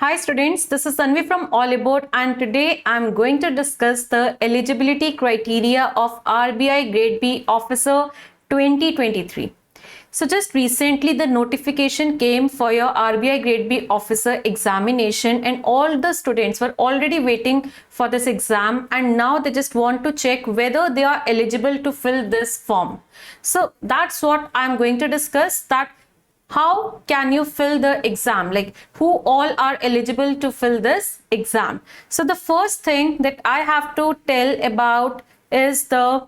Hi students, this is Tanvi from Oliveboard and today I am going to discuss the eligibility criteria of RBI Grade B Officer 2023. So just recently the notification came for your RBI Grade B Officer examination and all the students were already waiting for this exam and now they just want to check whether they are eligible to fill this form. So that's what I am going to discuss, that how can you fill the exam, like who all are eligible to fill this exam. So the first thing that I have to tell about is the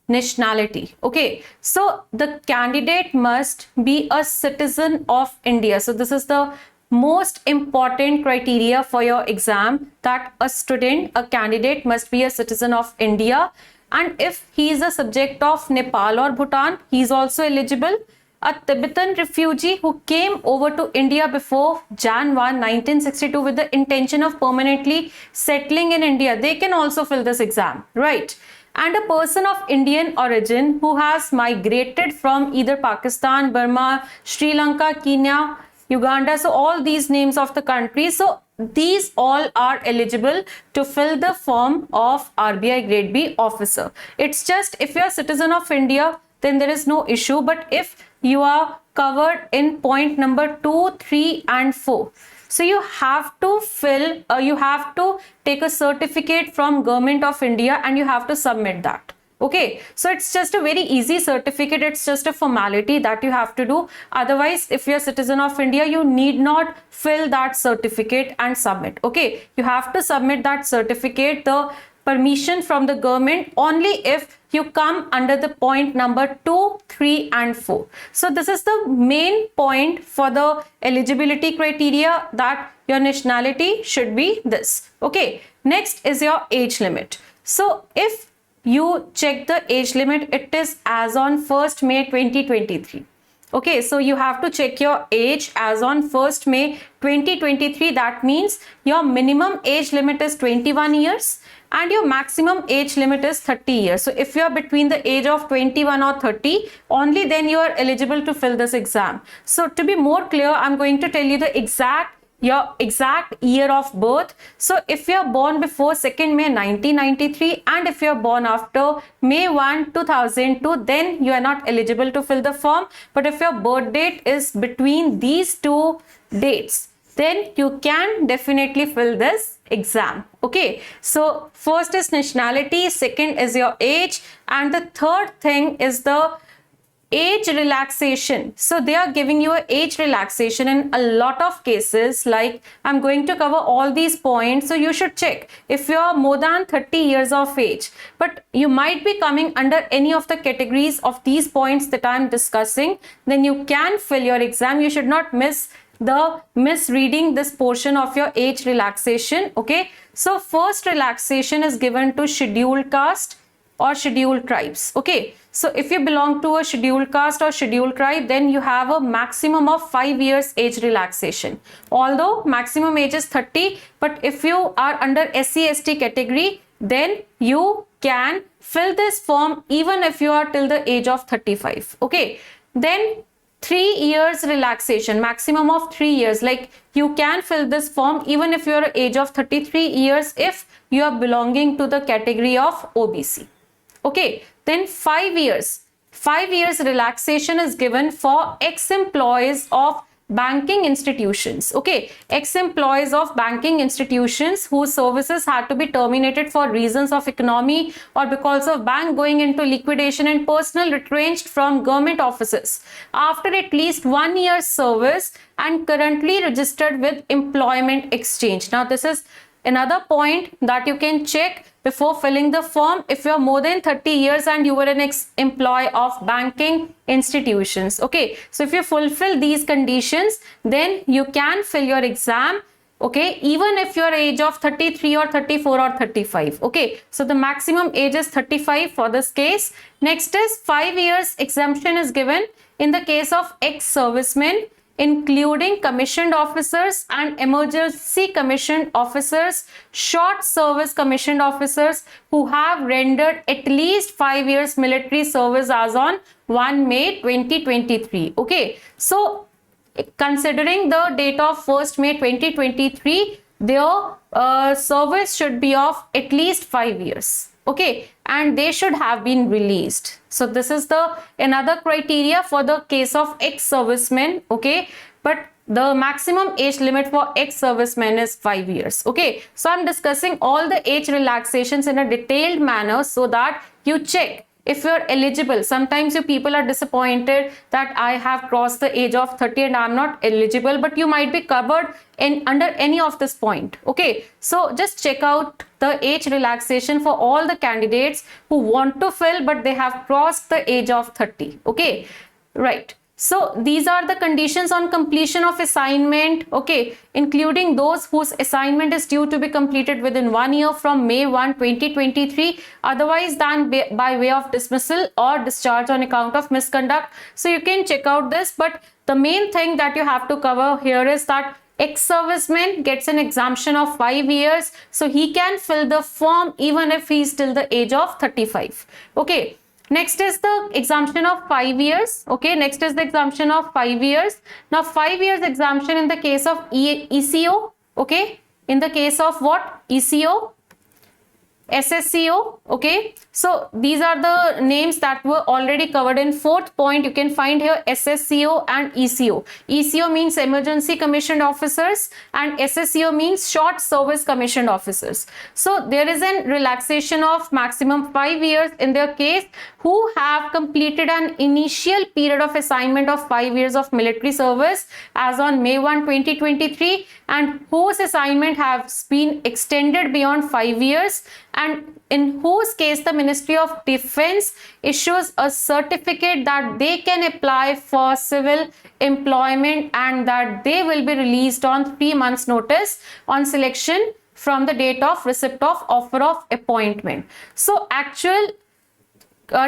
nationality. Okay, so the candidate must be a citizen of India. So this is the most important criteria for your exam, that a student, a candidate must be a citizen of India, and if he is a subject of Nepal or Bhutan, he is also eligible. A Tibetan refugee who came over to India before Jan 1, 1962 with the intention of permanently settling in India, they can also fill this exam, right? And a person of Indian origin who has migrated from either Pakistan, Burma, Sri Lanka, Kenya, Uganda, so all these names of the countries, so these all are eligible to fill the form of RBI Grade B officer. It's just if you're a citizen of India, then there is no issue, but if you are covered in point number 2, 3 and 4. So you have to fill, you have to take a certificate from Government of India and you have to submit that. Okay, so it's just a very easy certificate. It's just a formality that you have to do. Otherwise, if you're a citizen of India, you need not fill that certificate and submit. Okay, you have to submit that certificate, the permission from the government, only if you come under the point number 2, 3 and 4. So this is the main point for the eligibility criteria, that your nationality should be this. Okay, next is your age limit. So if you check the age limit, it is as on 1st May 2023. Okay, so you have to check your age as on 1st May 2023. That means your minimum age limit is 21 years and your maximum age limit is 30 years. So if you are between the age of 21 or 30, only then you are eligible to fill this exam. So to be more clear, I'm going to tell you the your exact year of birth. So if you are born before 2nd May 1993 and if you are born after May 1, 2002, then you are not eligible to fill the form. But if your birth date is between these two dates, then you can definitely fill this exam. Okay, so first is nationality, second is your age, and the third thing is the age relaxation. So they are giving you an age relaxation in a lot of cases. Like I'm going to cover all these points, so you should check if you are more than 30 years of age, but you might be coming under any of the categories of these points that I'm discussing, then you can fill your exam. You should not misreading this portion of your age relaxation. Okay, so first relaxation is given to scheduled caste or scheduled tribes. Okay, so if you belong to a scheduled caste or scheduled tribe, then you have a maximum of 5 years age relaxation. Although maximum age is 30, but if you are under SC/ST category, then you can fill this form even if you are till the age of 35. Okay, then 3 years relaxation, maximum of 3 years. Like you can fill this form even if you are age of 33 years if you are belonging to the category of OBC. Okay, then 5 years. 5 years relaxation is given for ex-employees of banking institutions. Okay, ex-employees of banking institutions whose services had to be terminated for reasons of economy or because of bank going into liquidation and personnel retrenched from government offices after at least 1 year's service and currently registered with employment exchange. Now this is another point that you can check before filling the form. If you are more than 30 years and you were an ex-employee of banking institutions. Okay, so if you fulfill these conditions, then you can fill your exam. Okay, even if your age of 33 or 34 or 35. Okay, so the maximum age is 35 for this case. Next is 5 years exemption is given in the case of ex-servicemen, including commissioned officers and emergency commissioned officers, short service commissioned officers who have rendered at least 5 years military service as on 1 May 2023. Okay, so considering the date of 1st May 2023, their service should be of at least 5 years. Okay, and they should have been released. So this is the another criteria for the case of ex-servicemen. Okay, but the maximum age limit for ex-servicemen is 5 years. Okay, so I'm discussing all the age relaxations in a detailed manner so that you check if you're eligible. Sometimes you people are disappointed that I have crossed the age of 30 and I'm not eligible, but you might be covered in under any of this point. Okay, so just check out the age relaxation for all the candidates who want to fill but they have crossed the age of 30. Okay, right. So these are the conditions on completion of assignment, okay, including those whose assignment is due to be completed within 1 year from May 1, 2023, otherwise than by way of dismissal or discharge on account of misconduct. So you can check out this, but the main thing that you have to cover here is that ex-serviceman gets an exemption of 5 years, so he can fill the form even if he is till the age of 35. Okay. Next is the exemption of 5 years. Okay, next is the exemption of 5 years. Now 5 years exemption in the case of ECO. Okay, in the case of what? ECO, SSCO. Okay, so these are the names that were already covered in 4th point. You can find here SSCO and ECO. ECO means emergency commissioned officers and SSCO means short service commissioned officers. So there is a relaxation of maximum 5 years in their case who have completed an initial period of assignment of 5 years of military service as on May 1, 2023 and whose assignment has been extended beyond 5 years and in whose case the Ministry of Defense issues a certificate that they can apply for civil employment and that they will be released on 3 months notice on selection from the date of receipt of offer of appointment. So actual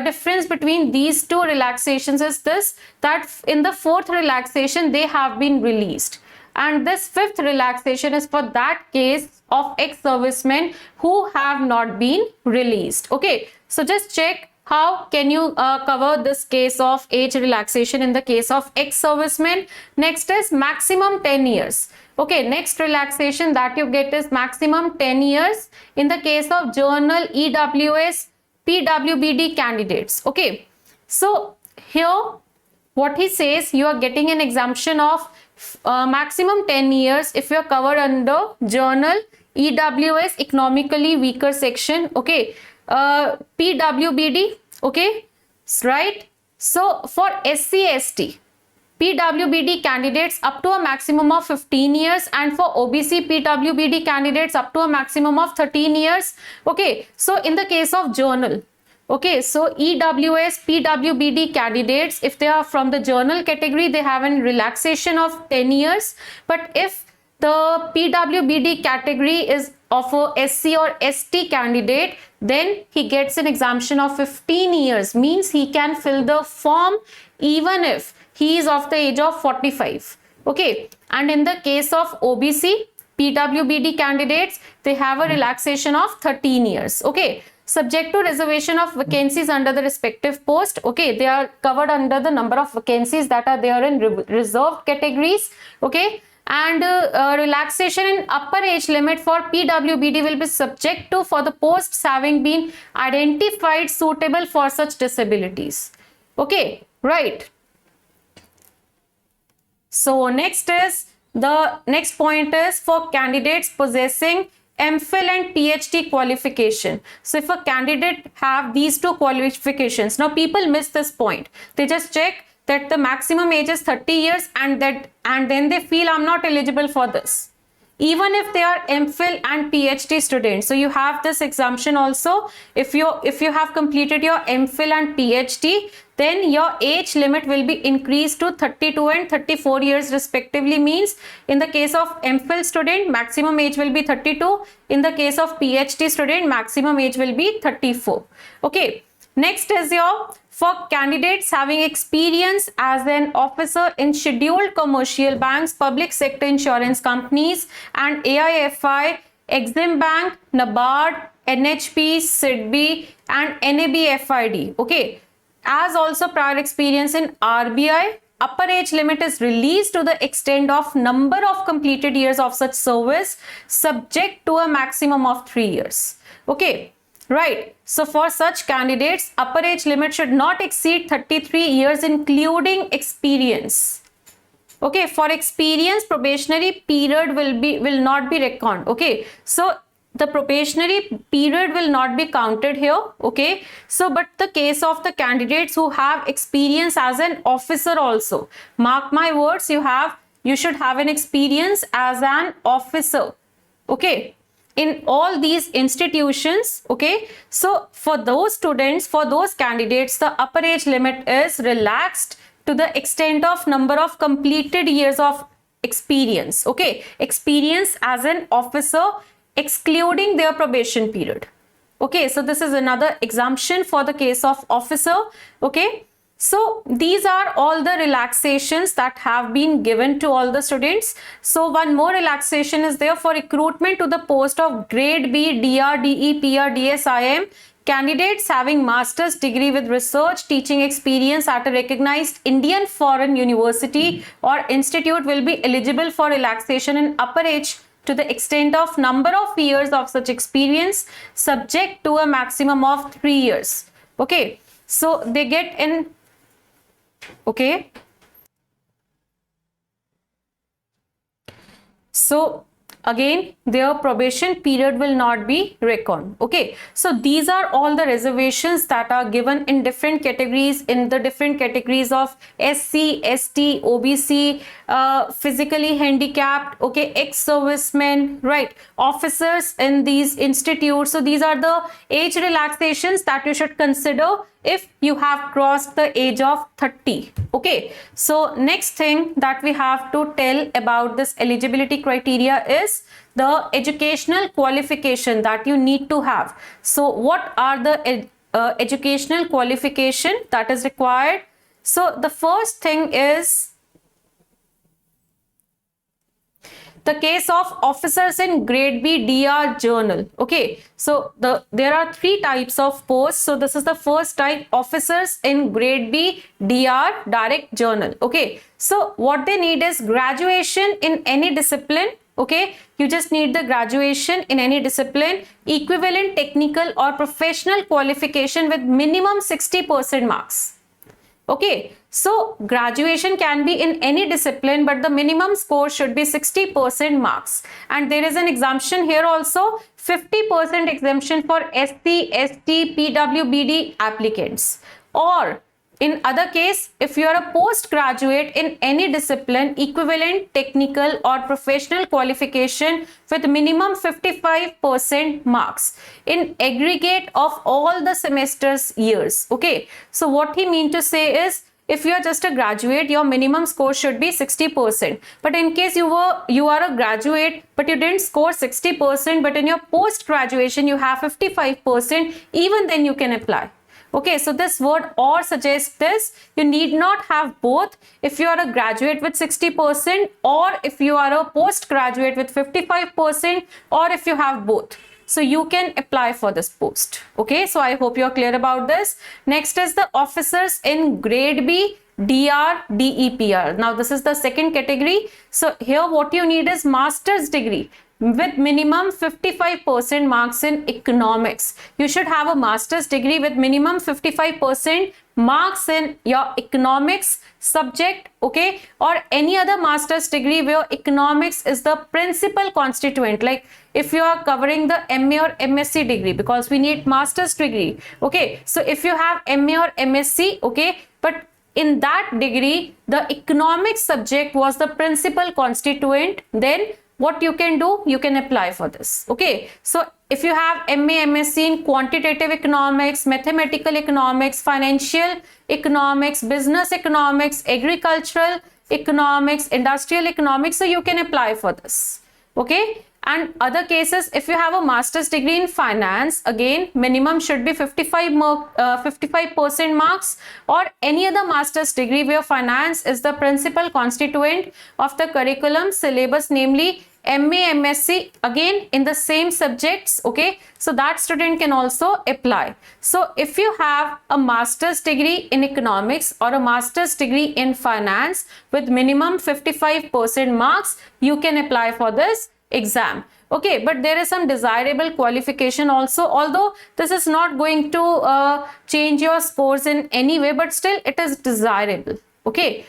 difference between these two relaxations is this, that in the 4th relaxation they have been released and this 5th relaxation is for that case of ex-servicemen who have not been released. Okay, so just check how can you cover this case of age relaxation in the case of ex-servicemen. Next is maximum 10 years. Okay, next relaxation that you get is maximum 10 years in the case of journal EWS PWBD candidates. Okay, so here what he says, you are getting an exemption of maximum 10 years if you are covered under journal EWS economically weaker section. Okay, PWBD. Okay, right. So for SC ST PWBD candidates up to a maximum of 15 years and for OBC PWBD candidates up to a maximum of 13 years. Okay, so in the case of journal, okay, so EWS PWBD candidates, if they are from the journal category, they have a relaxation of 10 years, but if the PWBD category is of a SC or ST candidate, then he gets an exemption of 15 years, means he can fill the form even if he is of the age of 45. Okay, and in the case of OBC PWBD candidates, they have a relaxation of 13 years. Okay, subject to reservation of vacancies under the respective post. Okay, they are covered under the number of vacancies that are there in reserved categories. Okay, and relaxation in upper age limit for PWBD will be subject to for the posts having been identified suitable for such disabilities. Okay, right. So next is the next point is for candidates possessing MPhil and PhD qualification. So if a candidate have these two qualifications, now people miss this point. They just check that the maximum age is 30 years and then they feel I'm not eligible for this. Even if they are MPhil and PhD students, so you have this exemption also. If you have completed your MPhil and PhD, then your age limit will be increased to 32 and 34 years respectively. Means in the case of MPhil student, maximum age will be 32. In the case of PhD student, maximum age will be 34. Okay. Next is for candidates having experience as an officer in scheduled commercial banks, public sector insurance companies and AIFI, Exim Bank, Nabard, NHP, SIDBI and NABFID. Okay, as also prior experience in RBI upper age limit is released to the extent of number of completed years of such service subject to a maximum of 3 years. Okay, right. So for such candidates, upper age limit should not exceed 33 years including experience. Okay, for experience, probationary period will not be reckoned. Okay, so the probationary period will not be counted here. Okay, so but the case of the candidates who have experience as an officer also, mark my words, you should have an experience as an officer. Okay, in all these institutions. Okay, so for those students, for those candidates, the upper age limit is relaxed to the extent of number of completed years of experience. Okay, experience as an officer excluding their probation period. Okay, so this is another exemption for the case of officer. Okay, so these are all the relaxations that have been given to all the students. So one more relaxation is there for recruitment to the post of grade B, DR, DE, PR, DSIM. Candidates having master's degree with research teaching experience at a recognized Indian foreign university or institute will be eligible for relaxation in upper age to the extent of number of years of such experience subject to a maximum of 3 years. Okay, so they get in. Okay, so again their probation period will not be reckoned. Okay, so these are all the reservations that are given in different categories, in the different categories of SC, ST, OBC, physically handicapped, okay, ex-servicemen, right, officers in these institutes. So these are the age relaxations that you should consider if you have crossed the age of 30. Okay, so next thing that we have to tell about this eligibility criteria is the educational qualification that you need to have. So what are the educational qualification that is required? So the first thing is the case of officers in grade B DR journal. Okay, so there are 3 types of posts. So this is the first type, officers in grade B DR direct journal. Okay, so what they need is graduation in any discipline. Okay, you just need the graduation in any discipline, equivalent technical or professional qualification with minimum 60% marks. Okay, so graduation can be in any discipline, but the minimum score should be 60% marks. And there is an exemption here also, 50% exemption for SC, ST, PWBD applicants. Or in other case, if you are a postgraduate in any discipline, equivalent technical or professional qualification with minimum 55% marks in aggregate of all the semesters years. Okay, so what he mean to say is, if you are just a graduate, your minimum score should be 60%. But in case you are a graduate but you didn't score 60%, but in your post graduation you have 55%, even then you can apply. Okay, so this word or suggests this, you need not have both. If you are a graduate with 60% or if you are a postgraduate with 55% or if you have both. So you can apply for this post. Okay, so I hope you are clear about this. Next is the officers in grade B, DR, DEPR. Now this is the second category. So here what you need is master's degree with minimum 55% marks in economics. You should have a master's degree with minimum 55% marks in your economics subject, okay, or any other master's degree where economics is the principal constituent. Like if you are covering the MA or MSc degree, because we need master's degree. Okay, so if you have MA or MSc, okay, but in that degree the economics subject was the principal constituent, then what you can do, you can apply for this. Okay, so if you have MA, MSc in quantitative economics, mathematical economics, financial economics, business economics, agricultural economics, industrial economics, so you can apply for this. Okay, and other cases, if you have a master's degree in finance, again minimum should be 55% marks, or any other master's degree where finance is the principal constituent of the curriculum syllabus, namely MA, MSc, again in the same subjects, okay, so that student can also apply. So if you have a master's degree in economics or a master's degree in finance with minimum 55% marks, you can apply for this exam. Okay, but there is some desirable qualification also, although this is not going to change your scores in any way, but still it is desirable. Okay,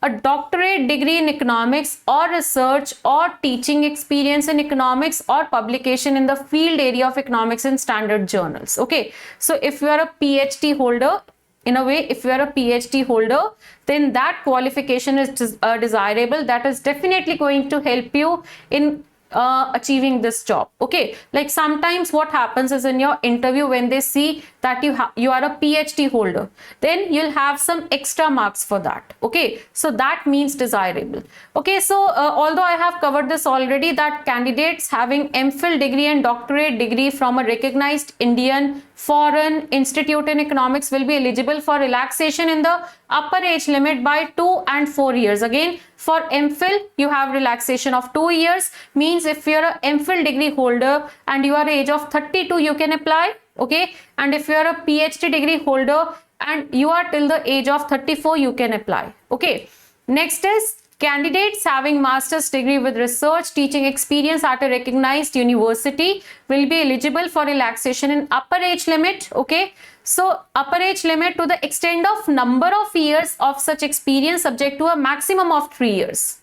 a doctorate degree in economics or research or teaching experience in economics or publication in the field area of economics in standard journals. Okay, so if you are a PhD holder, in a way, if you are a PhD holder, then that qualification is desirable. That is definitely going to help you in achieving this job. Okay, like sometimes what happens is in your interview, when they see that you are a PhD holder, then you'll have some extra marks for that. Okay, so that means desirable. Okay, so although I have covered this already, that candidates having MPhil degree and doctorate degree from a recognized Indian foreign institute in economics will be eligible for relaxation in the upper age limit by 2 and 4 years. Again, for MPhil, you have relaxation of 2 years. Means if you're a MPhil degree holder and you are age of 32, you can apply. Okay, and if you are a PhD degree holder and you are till the age of 34, you can apply. Okay, next is candidates having master's degree with research teaching experience at a recognized university will be eligible for relaxation in upper age limit. Okay, so upper age limit to the extent of number of years of such experience subject to a maximum of 3 years.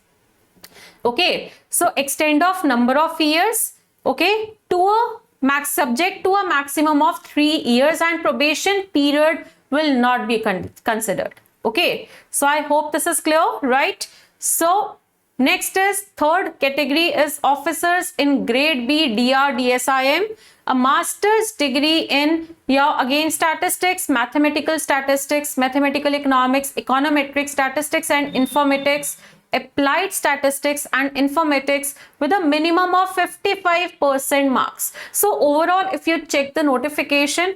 Okay, so extent of number of years, okay, to a subject to a maximum of 3 years, and probation period will not be considered. Okay, so I hope this is clear, right? So next is third category is officers in grade B, DR, DSIM, a master's degree in again statistics, mathematical economics, econometric statistics and informatics, applied statistics and informatics with a minimum of 55% marks. So overall, if you check the notification,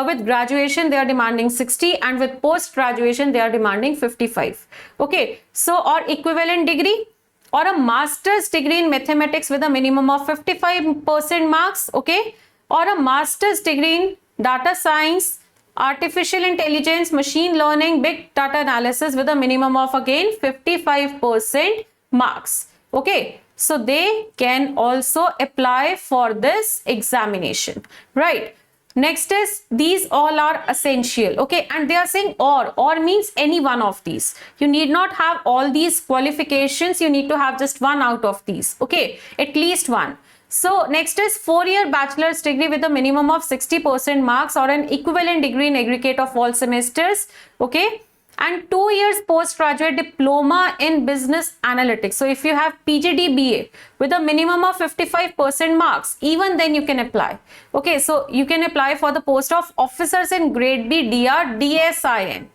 with graduation they are demanding 60 and with post graduation they are demanding 55. Okay, so or equivalent degree or a master's degree in mathematics with a minimum of 55% marks. Okay, or a master's degree in data science, artificial intelligence, machine learning, big data analysis with a minimum of again 55% marks. Okay, so they can also apply for this examination, right? Next is these all are essential. Okay, and they are saying or means any one of these. You need not have all these qualifications, you need to have just one out of these. Okay, at least one. So next is 4-year bachelor's degree with a minimum of 60% marks or an equivalent degree in aggregate of all semesters. Okay, and 2 years postgraduate diploma in business analytics. So if you have PGDBA with a minimum of 55% marks, even then you can apply. Okay, so you can apply for the post of officers in grade B, DR, DSIN.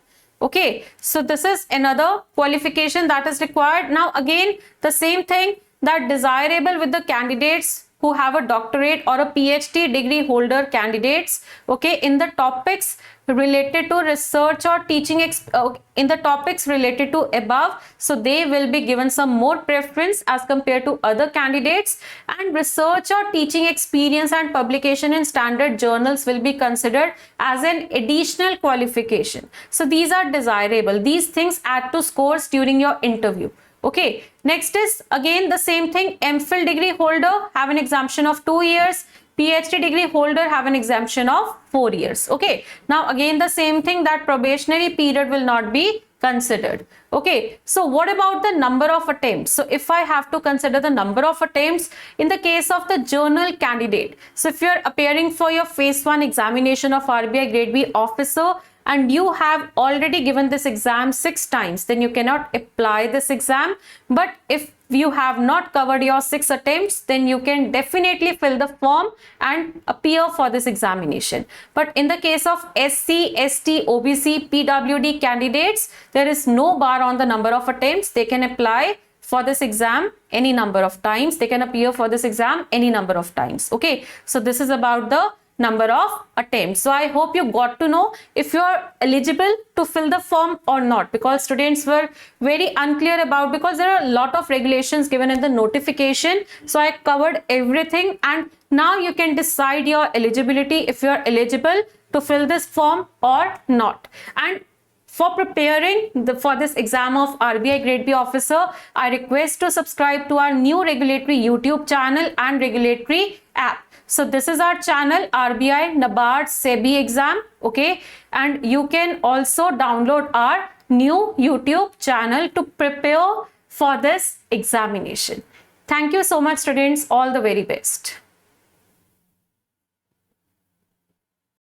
Okay, so this is another qualification that is required. Now again, the same thing, that desirable with the candidates who have a doctorate or a PhD degree holder candidates, okay, in the topics related to research or teaching in the topics related to above, so they will be given some more preference as compared to other candidates, and research or teaching experience and publication in standard journals will be considered as an additional qualification. So these are desirable. These things add to scores during your interview. Okay, next is again the same thing, MPhil degree holder have an exemption of 2 years, PhD degree holder have an exemption of 4 years. Okay, now again the same thing, that probationary period will not be considered. Okay, so what about the number of attempts? So if I have to consider the number of attempts in the case of the journal candidate, so if you are appearing for your phase 1 examination of RBI Grade B officer and you have already given this exam 6 times, then you cannot apply this exam. But if you have not covered your 6 attempts, then you can definitely fill the form and appear for this examination. But in the case of SC, ST, OBC, PWD candidates, there is no bar on the number of attempts. They can apply for this exam any number of times. They can appear for this exam any number of times. Okay, so this is about the number of attempts. So I hope you got to know if you are eligible to fill the form or not, because students were very unclear about, because there are a lot of regulations given in the notification. So I covered everything, and now you can decide your eligibility, if you are eligible to fill this form or not. And for preparing for this exam of RBI Grade B officer, I request to subscribe to our new regulatory YouTube channel and regulatory app. So this is our channel, RBI Nabard SEBI exam, okay? And you can also download our new YouTube channel to prepare for this examination. Thank you so much, students. All the very best.